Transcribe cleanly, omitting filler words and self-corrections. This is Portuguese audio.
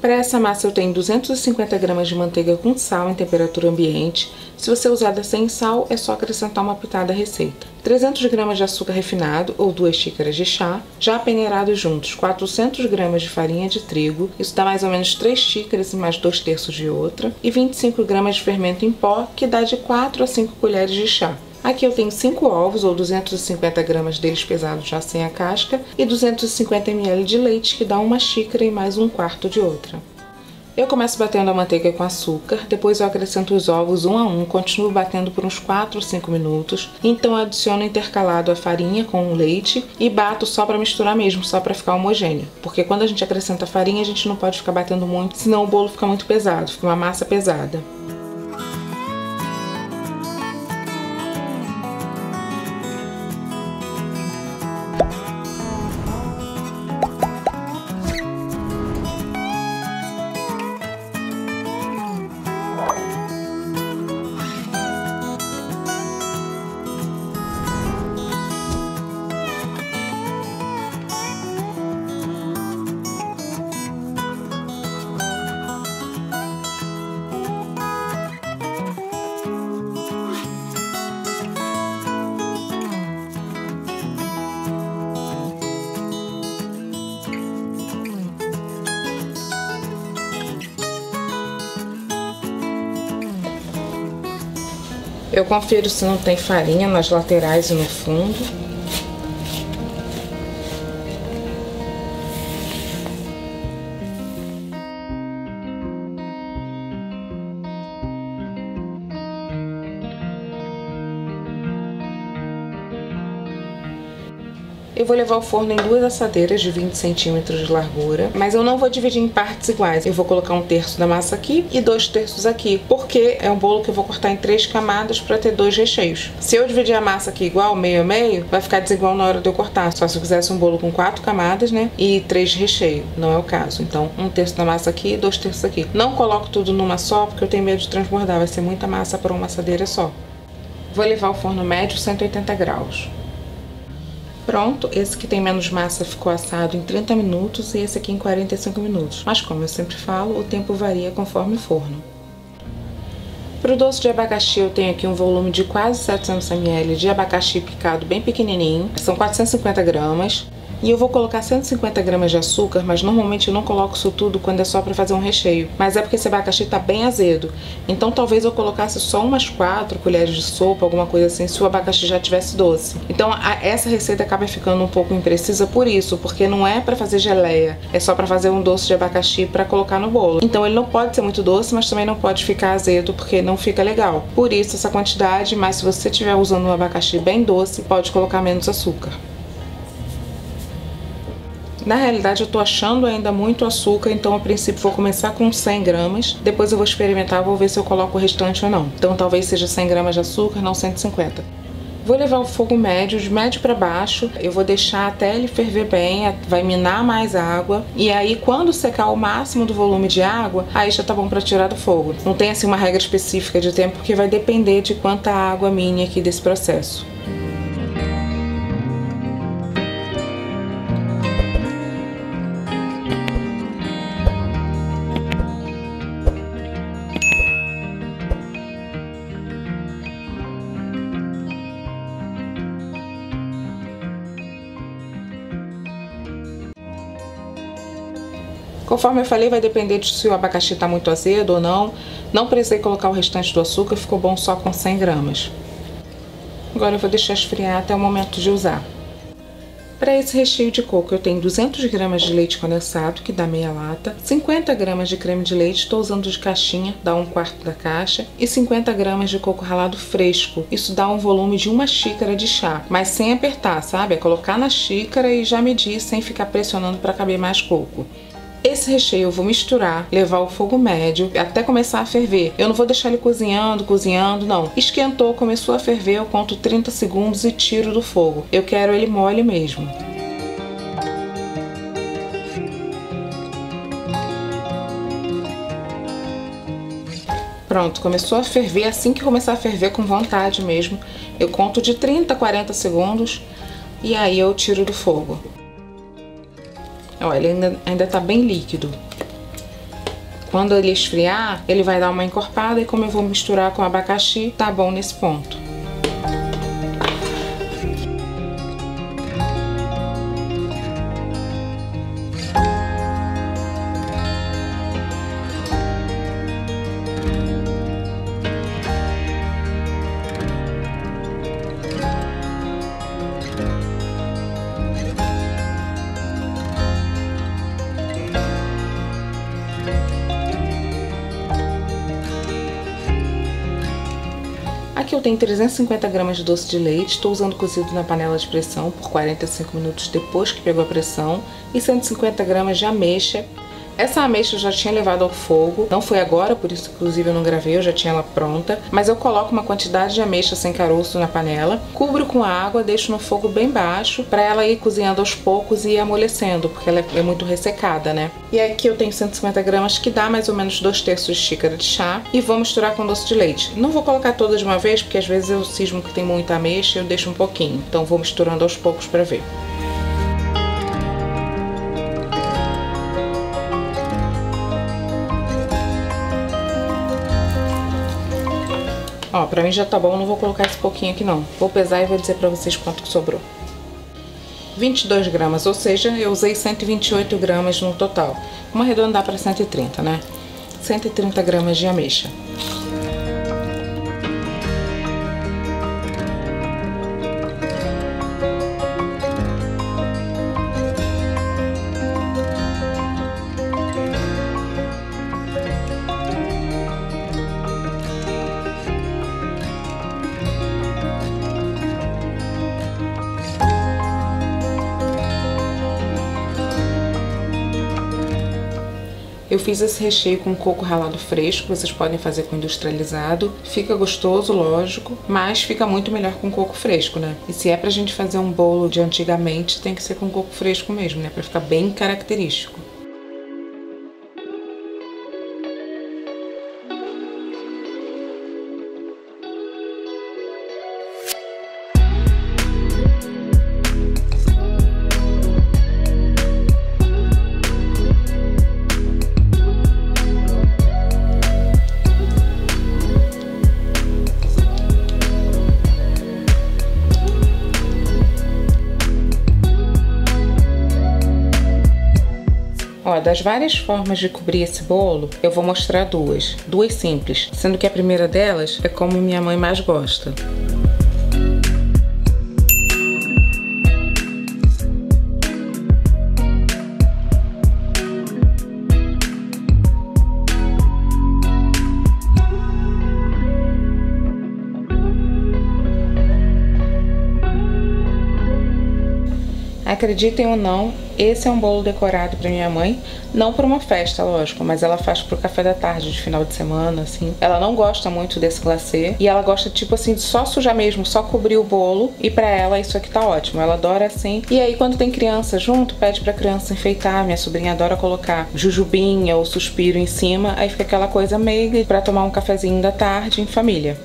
Para essa massa eu tenho 250 gramas de manteiga com sal em temperatura ambiente. Se você usar sem sal, é só acrescentar uma pitada à receita. 300 gramas de açúcar refinado ou 2 xícaras de chá, já peneirados juntos, 400 gramas de farinha de trigo, isso dá mais ou menos 3 xícaras e mais 2/3 de outra, e 25 gramas de fermento em pó, que dá de 4 a 5 colheres de chá. Aqui eu tenho 5 ovos, ou 250 gramas deles pesados já sem a casca, e 250 ml de leite, que dá 1 xícara e mais 1/4 de outra. Eu começo batendo a manteiga com açúcar, depois eu acrescento os ovos um a um, continuo batendo por uns 4 ou 5 minutos, então adiciono intercalado a farinha com o leite e bato só para misturar mesmo, só para ficar homogêneo. Porque quando a gente acrescenta farinha, a gente não pode ficar batendo muito, senão o bolo fica muito pesado, fica uma massa pesada. Eu confiro se não tem farinha nas laterais e no fundo. Eu vou levar o forno em 2 assadeiras de 20 centímetros de largura, mas eu não vou dividir em partes iguais. Eu vou colocar 1/3 da massa aqui e 2/3 aqui, porque é um bolo que eu vou cortar em 3 camadas para ter 2 recheios. Se eu dividir a massa aqui igual, meio a meio, vai ficar desigual na hora de eu cortar. Só se eu quisesse um bolo com 4 camadas, né, e 3 recheios. Não é o caso. Então, 1/3 da massa aqui e 2/3 aqui. Não coloco tudo numa só, porque eu tenho medo de transbordar. Vai ser muita massa para uma assadeira só. Vou levar o forno médio 180 graus. Pronto, esse que tem menos massa ficou assado em 30 minutos e esse aqui em 45 minutos. Mas como eu sempre falo, o tempo varia conforme o forno. Para o doce de abacaxi eu tenho aqui um volume de quase 700 ml de abacaxi picado bem pequenininho. São 450 gramas. E eu vou colocar 150 gramas de açúcar, mas normalmente eu não coloco isso tudo quando é só para fazer um recheio. Mas é porque esse abacaxi tá bem azedo. Então talvez eu colocasse só umas 4 colheres de sopa, alguma coisa assim, se o abacaxi já tivesse doce. Então essa receita acaba ficando um pouco imprecisa por isso, porque não é para fazer geleia, é só para fazer um doce de abacaxi para colocar no bolo. Então ele não pode ser muito doce, mas também não pode ficar azedo, porque não fica legal. Por isso essa quantidade, mas se você estiver usando um abacaxi bem doce, pode colocar menos açúcar. Na realidade eu tô achando ainda muito açúcar, então a princípio vou começar com 100 gramas, depois eu vou experimentar, vou ver se eu coloco o restante ou não. Então talvez seja 100 gramas de açúcar, não 150. Vou levar o fogo médio, de médio para baixo, eu vou deixar até ele ferver bem, vai minar mais água, e aí quando secar o máximo do volume de água, aí já tá bom para tirar do fogo. Não tem assim uma regra específica de tempo, porque vai depender de quanta água mine aqui desse processo. Conforme eu falei, vai depender de se o abacaxi está muito azedo ou não. Não precisei colocar o restante do açúcar, ficou bom só com 100 gramas. Agora eu vou deixar esfriar até o momento de usar. Para esse recheio de coco eu tenho 200 gramas de leite condensado, que dá meia lata, 50 gramas de creme de leite, estou usando de caixinha, dá 1/4 da caixa, e 50 gramas de coco ralado fresco, isso dá um volume de 1 xícara de chá, mas sem apertar, sabe? É colocar na xícara e já medir sem ficar pressionando para caber mais coco. Esse recheio eu vou misturar, levar ao fogo médio até começar a ferver. Eu não vou deixar ele cozinhando, não. Esquentou, começou a ferver, eu conto 30 segundos e tiro do fogo. Eu quero ele mole mesmo. Pronto, começou a ferver. Assim que começar a ferver com vontade mesmo, eu conto de 30 a 40 segundos e aí eu tiro do fogo. Olha, ele ainda tá bem líquido. Quando ele esfriar, ele vai dar uma encorpada e como eu vou misturar com abacaxi, tá bom nesse ponto. Aqui eu tenho 350 gramas de doce de leite, estou usando cozido na panela de pressão por 45 minutos depois que pegou a pressão, e 150 gramas de ameixa. Essa ameixa eu já tinha levado ao fogo, não foi agora, por isso inclusive eu não gravei, eu já tinha ela pronta, mas eu coloco uma quantidade de ameixa sem caroço na panela, cubro com água, deixo no fogo bem baixo, para ela ir cozinhando aos poucos e ir amolecendo, porque ela é muito ressecada, né? E aqui eu tenho 150 gramas, que dá mais ou menos 2/3 de xícara de chá, e vou misturar com doce de leite. Não vou colocar toda de uma vez, porque às vezes eu cismo que tem muita ameixa e eu deixo um pouquinho, então vou misturando aos poucos para ver. Ó, pra mim já tá bom, não vou colocar esse pouquinho aqui não. Vou pesar e vou dizer pra vocês quanto que sobrou. 22 gramas, ou seja, eu usei 128 gramas no total. Vamos arredondar pra 130, né? 130 gramas de ameixa. Eu fiz esse recheio com coco ralado fresco, vocês podem fazer com industrializado. Fica gostoso, lógico, mas fica muito melhor com coco fresco, né? E se é pra gente fazer um bolo de antigamente, tem que ser com coco fresco mesmo, né? Pra ficar bem característico. Ó, das várias formas de cobrir esse bolo, eu vou mostrar duas simples, sendo que a primeira delas é como minha mãe mais gosta. Acreditem ou não, esse é um bolo decorado para minha mãe, não para uma festa, lógico, mas ela faz pro café da tarde, de final de semana, assim. Ela não gosta muito desse glacê e ela gosta, tipo assim, de só sujar mesmo, só cobrir o bolo, e pra ela isso aqui tá ótimo, ela adora assim. E aí quando tem criança junto, pede pra criança enfeitar, minha sobrinha adora colocar jujubinha ou suspiro em cima, aí fica aquela coisa meiga pra tomar um cafezinho da tarde em família.